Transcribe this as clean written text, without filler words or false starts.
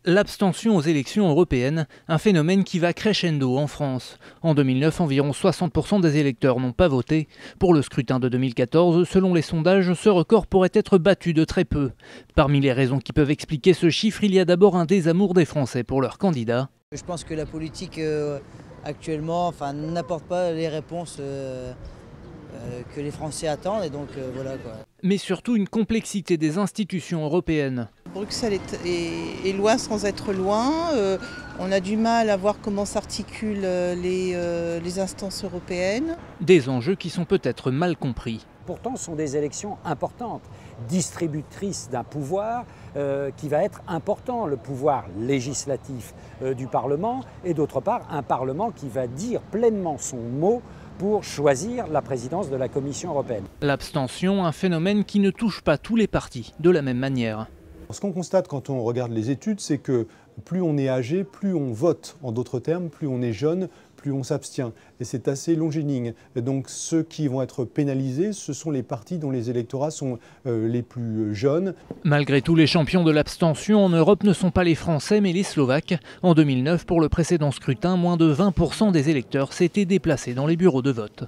L'abstention aux élections européennes, un phénomène qui va crescendo en France. En 2009, environ 60% des électeurs n'ont pas voté. Pour le scrutin de 2014, selon les sondages, ce record pourrait être battu de très peu. Parmi les raisons qui peuvent expliquer ce chiffre, il y a d'abord un désamour des Français pour leurs candidats. Je pense que la politique actuellement n'apporte pas les réponses que les Français attendent et donc voilà quoi. Mais surtout une complexité des institutions européennes. Bruxelles est loin sans être loin. On a du mal à voir comment s'articulent les instances européennes. Des enjeux qui sont peut-être mal compris. Pourtant, ce sont des élections importantes, distributrices d'un pouvoir qui va être important, le pouvoir législatif du Parlement, et d'autre part, un Parlement qui va dire pleinement son mot pour choisir la présidence de la Commission européenne. L'abstention, un phénomène qui ne touche pas tous les partis de la même manière. Ce qu'on constate quand on regarde les études, c'est que plus on est âgé, plus on vote. En d'autres termes, plus on est jeune, plus on s'abstient. Et c'est assez longiligne. Donc ceux qui vont être pénalisés, ce sont les partis dont les électorats sont les plus jeunes. Malgré tout, les champions de l'abstention en Europe ne sont pas les Français, mais les Slovaques. En 2009, pour le précédent scrutin, moins de 20% des électeurs s'étaient déplacés dans les bureaux de vote.